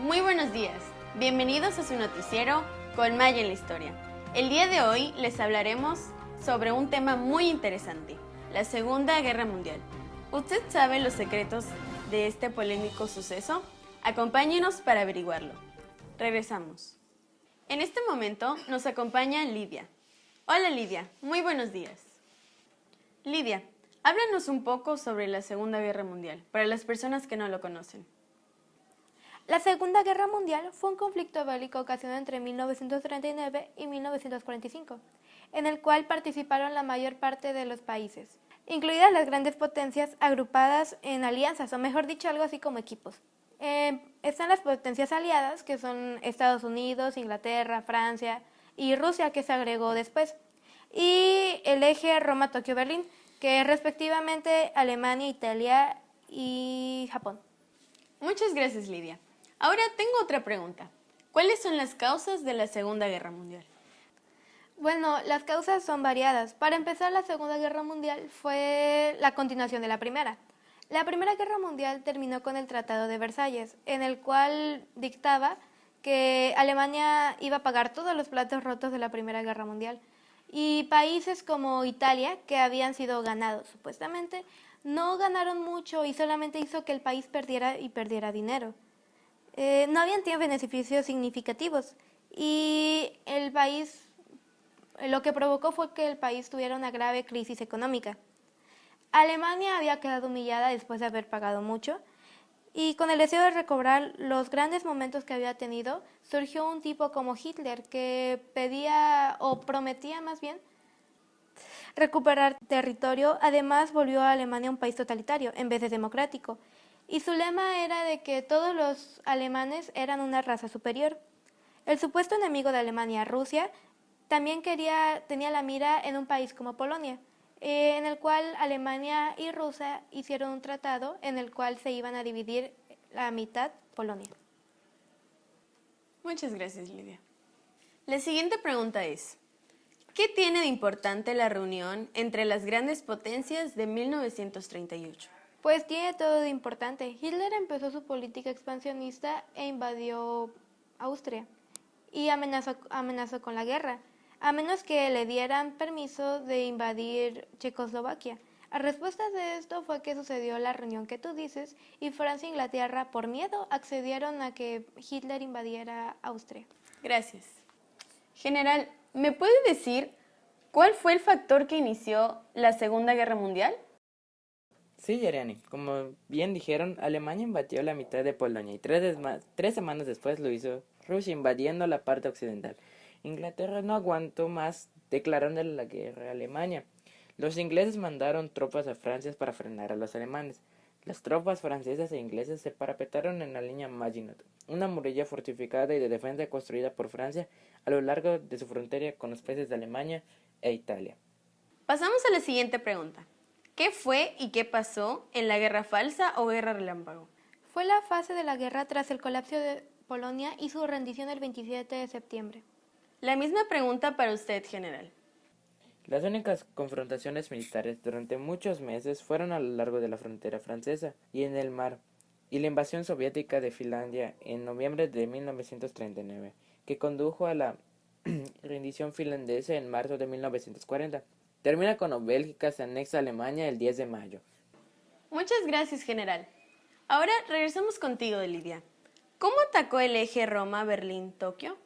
Muy buenos días, bienvenidos a su noticiero con Maya en la Historia. El día de hoy les hablaremos sobre un tema muy interesante, la Segunda Guerra Mundial. ¿Usted sabe los secretos de este polémico suceso? Acompáñenos para averiguarlo. Regresamos. En este momento nos acompaña Lidia. Hola Lidia, muy buenos días. Lidia, háblanos un poco sobre la Segunda Guerra Mundial, para las personas que no lo conocen. La Segunda Guerra Mundial fue un conflicto bélico ocasionado entre 1939 y 1945, en el cual participaron la mayor parte de los países, incluidas las grandes potencias agrupadas en alianzas, o mejor dicho, algo así como equipos. Están las potencias aliadas, que son Estados Unidos, Inglaterra, Francia y Rusia, que se agregó después, y el eje Roma-Tokio-Berlín, que es respectivamente Alemania, Italia y Japón. Muchas gracias, Lidia. Ahora tengo otra pregunta. ¿Cuáles son las causas de la Segunda Guerra Mundial? Bueno, las causas son variadas. Para empezar, la Segunda Guerra Mundial fue la continuación de la Primera. La Primera Guerra Mundial terminó con el Tratado de Versalles, en el cual dictaba que Alemania iba a pagar todos los platos rotos de la Primera Guerra Mundial. Y países como Italia, que habían sido ganados supuestamente, no ganaron mucho y solamente hizo que el país perdiera dinero. No habían tenido beneficios significativos y el país, lo que provocó fue que el país tuviera una grave crisis económica. Alemania había quedado humillada después de haber pagado mucho y con el deseo de recobrar los grandes momentos que había tenido, surgió un tipo como Hitler que pedía o prometía más bien recuperar territorio. Además, volvió a Alemania un país totalitario en vez de democrático. Y su lema era de que todos los alemanes eran una raza superior. El supuesto enemigo de Alemania, Rusia, también tenía la mira en un país como Polonia, en el cual Alemania y Rusia hicieron un tratado en el cual se iban a dividir la mitad Polonia. Muchas gracias, Lidia. La siguiente pregunta es, ¿qué tiene de importante la reunión entre las grandes potencias de 1938? Pues tiene todo de importante. Hitler empezó su política expansionista e invadió Austria y amenazó con la guerra, a menos que le dieran permiso de invadir Checoslovaquia. A respuesta de esto fue que sucedió la reunión que tú dices y Francia e Inglaterra, por miedo, accedieron a que Hitler invadiera Austria. Gracias. General, ¿me puede decir cuál fue el factor que inició la Segunda Guerra Mundial? Sí, Yariani, como bien dijeron, Alemania invadió la mitad de Polonia y tres semanas después lo hizo Rusia invadiendo la parte occidental. Inglaterra no aguantó más, declarando la guerra a Alemania. Los ingleses mandaron tropas a Francia para frenar a los alemanes. Las tropas francesas e inglesas se parapetaron en la línea Maginot, una muralla fortificada y de defensa construida por Francia a lo largo de su frontera con los países de Alemania e Italia. Pasamos a la siguiente pregunta. ¿Qué fue y qué pasó en la Guerra Falsa o Guerra Relámpago? Fue la fase de la guerra tras el colapso de Polonia y su rendición el 27 de septiembre. La misma pregunta para usted, general. Las únicas confrontaciones militares durante muchos meses fueron a lo largo de la frontera francesa y en el mar, y la invasión soviética de Finlandia en noviembre de 1939, que condujo a la rendición finlandesa en marzo de 1940. Termina cuando Bélgica se anexa a Alemania el 10 de mayo. Muchas gracias, general. Ahora regresamos contigo, Lidia. ¿Cómo atacó el eje Roma-Berlín-Tokio?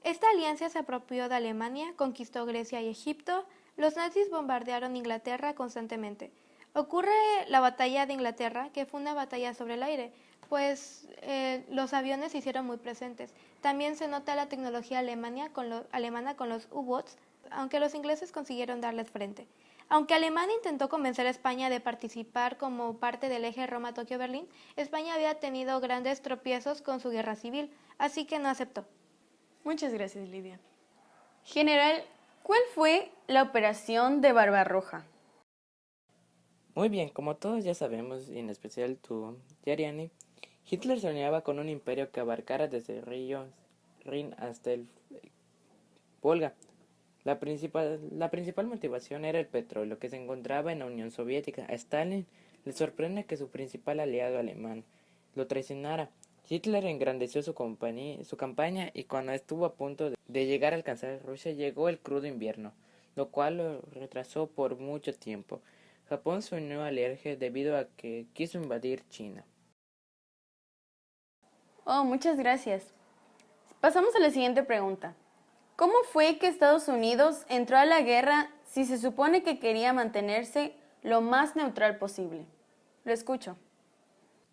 Esta alianza se apropió de Alemania, conquistó Grecia y Egipto. Los nazis bombardearon Inglaterra constantemente. Ocurre la batalla de Inglaterra, que fue una batalla sobre el aire, pues los aviones se hicieron muy presentes. También se nota la tecnología alemana con los U-boats, aunque los ingleses consiguieron darles frente. Aunque Alemania intentó convencer a España de participar como parte del eje Roma-Tokio-Berlín, España había tenido grandes tropiezos con su guerra civil, así que no aceptó. Muchas gracias, Lidia. General, ¿cuál fue la operación de Barbarroja? Muy bien, como todos ya sabemos, y en especial tú, Yariani, Hitler soñaba con un imperio que abarcara desde el río Rin hasta el Volga. La principal motivación era el petróleo, que se encontraba en la Unión Soviética. A Stalin le sorprende que su principal aliado alemán lo traicionara. Hitler engrandeció su campaña y cuando estuvo a punto de llegar a alcanzar Rusia llegó el crudo invierno, lo cual lo retrasó por mucho tiempo. Japón se unió al eje debido a que quiso invadir China. Oh, muchas gracias. Pasamos a la siguiente pregunta. ¿Cómo fue que Estados Unidos entró a la guerra si se supone que quería mantenerse lo más neutral posible? Lo escucho.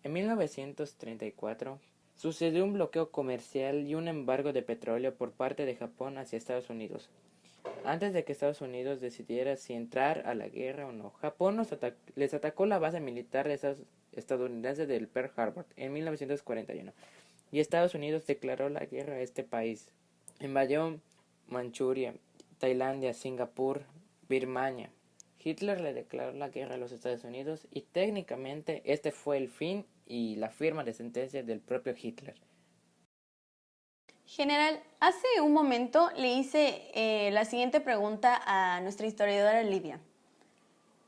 En 1934 sucedió un bloqueo comercial y un embargo de petróleo por parte de Japón hacia Estados Unidos. Antes de que Estados Unidos decidiera si entrar a la guerra o no, Japón les atacó la base militar estadounidense del Pearl Harbor en 1941 y Estados Unidos declaró la guerra a este país. Invadió Manchuria, Tailandia, Singapur, Birmania. Hitler le declaró la guerra a los Estados Unidos y técnicamente este fue el fin y la firma de sentencia del propio Hitler. General, hace un momento le hice la siguiente pregunta a nuestra historiadora Lidia.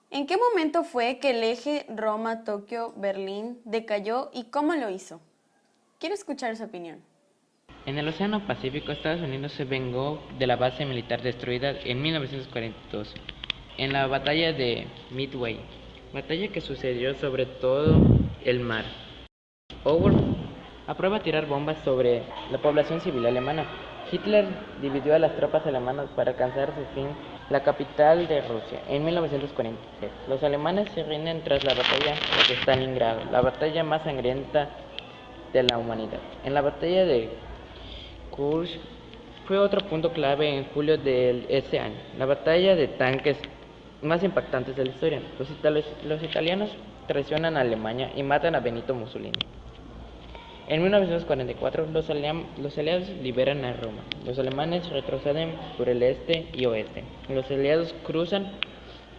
¿En qué momento fue que el eje Roma-Tokio-Berlín decayó y cómo lo hizo? Quiero escuchar su opinión. En el Océano Pacífico, Estados Unidos se vengó de la base militar destruida en 1942, en la batalla de Midway, batalla que sucedió sobre todo el mar. Howard aprueba tirar bombas sobre la población civil alemana. Hitler dividió a las tropas alemanas para alcanzar su fin, la capital de Rusia, en 1943. Los alemanes se rinden tras la batalla de Stalingrado, la batalla más sangrienta de la humanidad. En la batalla de Kursk fue otro punto clave en julio de ese año, la batalla de tanques más impactantes de la historia. Los italianos traicionan a Alemania y matan a Benito Mussolini. En 1944, los aliados liberan a Roma. Los alemanes retroceden por el este y oeste. Los aliados cruzan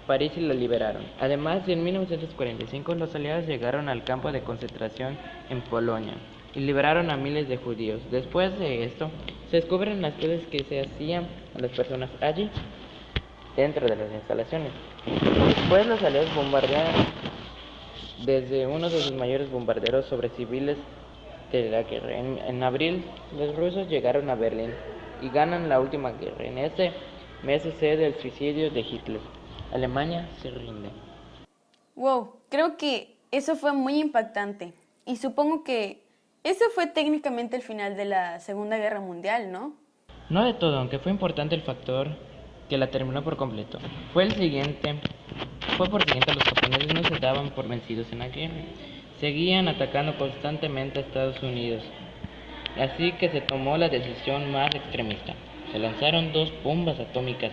París y la liberaron. Además, en 1945, los aliados llegaron al campo de concentración en Polonia y liberaron a miles de judíos. Después de esto, se descubren las cosas que se hacían a las personas allí, dentro de las instalaciones. Después, los aliados bombardean desde uno de sus mayores bombarderos sobre civiles de la guerra. En abril, los rusos llegaron a Berlín y ganan la última guerra. En ese mes sucede el suicidio de Hitler. Alemania se rinde. Wow, creo que eso fue muy impactante y supongo que eso fue técnicamente el final de la Segunda Guerra Mundial, ¿no? No de todo, aunque fue importante el factor que la terminó por completo. Fue por siguiente, los japoneses no se daban por vencidos en la guerra. Seguían atacando constantemente a Estados Unidos. Así que se tomó la decisión más extremista. Se lanzaron 2 bombas atómicas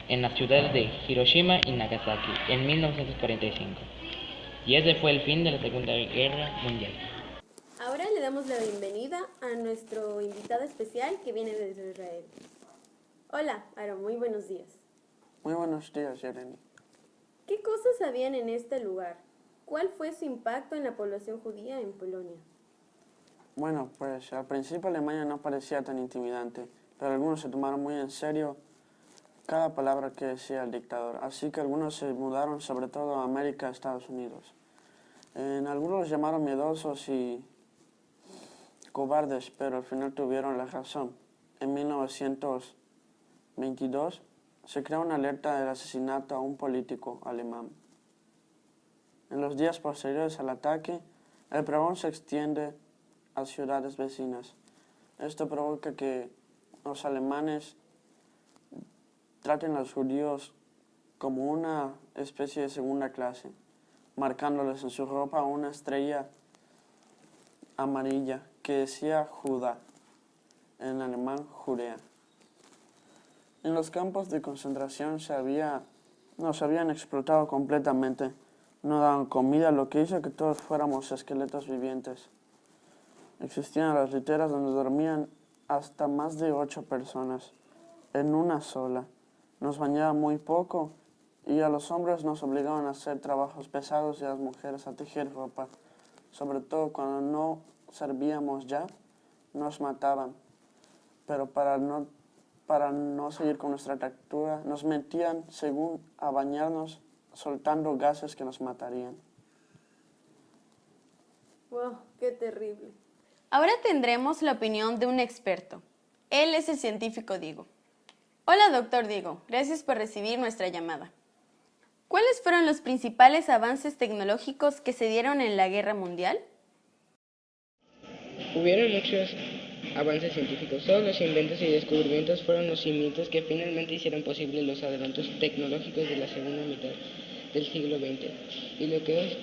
en las ciudades de Hiroshima y Nagasaki en 1945. Y ese fue el fin de la Segunda Guerra Mundial. Ahora le damos la bienvenida a nuestro invitado especial que viene desde Israel. Hola, Aaron, muy buenos días. Muy buenos días, Jeremy. ¿Qué cosas habían en este lugar? ¿Cuál fue su impacto en la población judía en Polonia? Bueno, pues al principio Alemania no parecía tan intimidante, pero algunos se tomaron muy en serio cada palabra que decía el dictador, así que algunos se mudaron sobre todo a América, Estados Unidos. Algunos los llamaron miedosos y cobardes, pero al final tuvieron la razón. En 1922 se creó una alerta del asesinato a un político alemán. En los días posteriores al ataque, el pregón se extiende a ciudades vecinas. Esto provoca que los alemanes traten a los judíos como una especie de segunda clase, marcándoles en su ropa una estrella amarilla que decía Judá, en alemán Judea. En los campos de concentración nos habían explotado completamente. No daban comida, lo que hizo que todos fuéramos esqueletos vivientes. Existían las literas donde dormían hasta más de 8 personas, en una sola. Nos bañaban muy poco y a los hombres nos obligaban a hacer trabajos pesados y a las mujeres a tejer ropa. Sobre todo cuando no servíamos ya, nos mataban. Pero para no seguir con nuestra captura, nos metían según a bañarnos, soltando gases que nos matarían. ¡Wow! ¡Qué terrible! Ahora tendremos la opinión de un experto. Él es el científico Diego. Hola, doctor Diego. Gracias por recibir nuestra llamada. ¿Cuáles fueron los principales avances tecnológicos que se dieron en la Guerra Mundial? Hubieron muchos avances científicos. Todos los inventos y descubrimientos fueron los cimientos que finalmente hicieron posible los adelantos tecnológicos de la segunda mitad del siglo XX y lo que es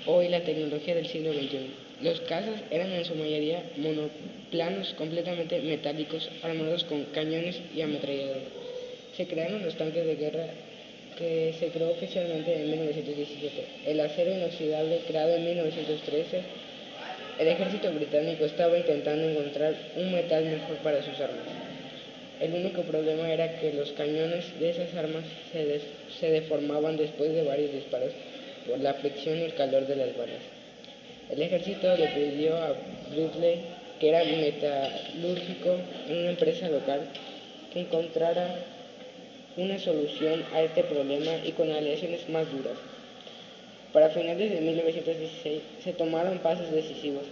hoy la tecnología del siglo XXI. Los cazas eran en su mayoría monoplanos completamente metálicos armados con cañones y ametralladoras. Se crearon los tanques de guerra que se creó oficialmente en 1917. El acero inoxidable creado en 1913. El ejército británico estaba intentando encontrar un metal mejor para sus armas. El único problema era que los cañones de esas armas se deformaban después de varios disparos por la fricción y el calor de las balas. El ejército le pidió a Bridley, que era metalúrgico en una empresa local, que encontrara una solución a este problema y con aleaciones más duras. Para finales de 1916 se tomaron pasos decisivos.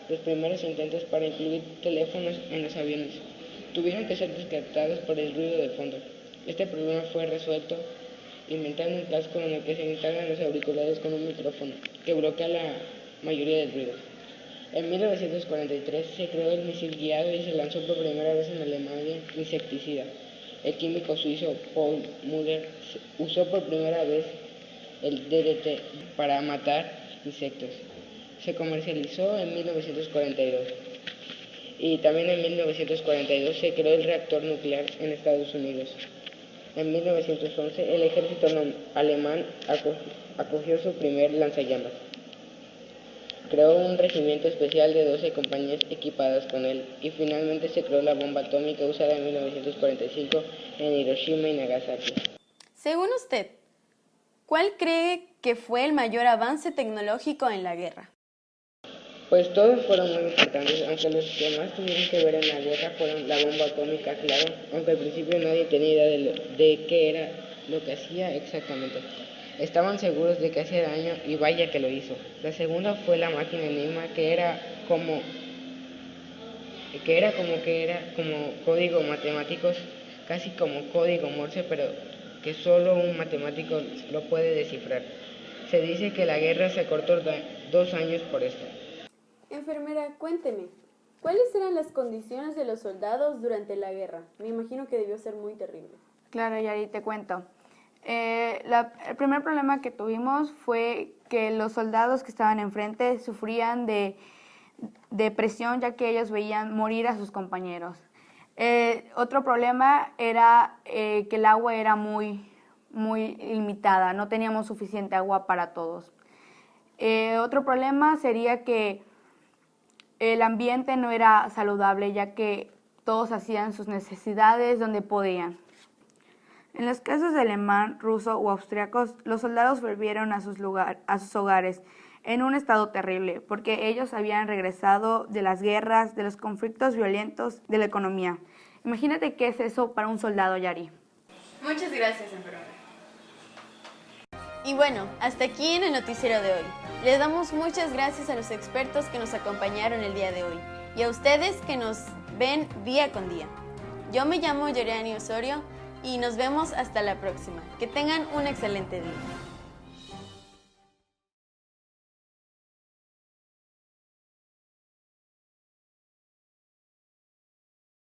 Los primeros intentos para incluir teléfonos en los aviones tuvieron que ser descartados por el ruido de fondo. Este problema fue resuelto inventando un casco en el que se instalan los auriculares con un micrófono que bloquea la mayoría del ruido. En 1943 se creó el misil guiado y se lanzó por primera vez en Alemania insecticida. El químico suizo Paul Müller usó por primera vez el DDT para matar insectos. Se comercializó en 1942 y también en 1942 se creó el reactor nuclear en Estados Unidos. En 1911 el ejército alemán acogió su primer lanzallamas. Creó un regimiento especial de 12 compañías equipadas con él y finalmente se creó la bomba atómica usada en 1945 en Hiroshima y Nagasaki. Según usted, ¿cuál cree que fue el mayor avance tecnológico en la guerra? Pues todos fueron muy importantes, aunque los que más tuvieron que ver en la guerra fueron la bomba atómica, claro, aunque al principio nadie tenía idea de qué era lo que hacía exactamente. Estaban seguros de que hacía daño y vaya que lo hizo. La segunda fue la máquina Enigma, que era como código matemáticos, casi como código Morse, pero que solo un matemático lo puede descifrar. Se dice que la guerra se acortó 2 años por esto. Enfermera, cuénteme, ¿cuáles eran las condiciones de los soldados durante la guerra? Me imagino que debió ser muy terrible. Claro, Yari, te cuento. El primer problema que tuvimos fue que los soldados que estaban enfrente sufrían de depresión, ya que ellos veían morir a sus compañeros. Otro problema era que el agua era muy limitada, no teníamos suficiente agua para todos. Otro problema sería que el ambiente no era saludable, ya que todos hacían sus necesidades donde podían. En los casos de alemán, ruso o austriacos, los soldados volvieron a sus hogares en un estado terrible, porque ellos habían regresado de las guerras, de los conflictos violentos, de la economía. Imagínate qué es eso para un soldado, Yari. Muchas gracias, enfermera. Y bueno, hasta aquí en el noticiero de hoy. Les damos muchas gracias a los expertos que nos acompañaron el día de hoy y a ustedes que nos ven día con día. Yo me llamo Yoriani Osorio y nos vemos hasta la próxima. Que tengan un excelente día.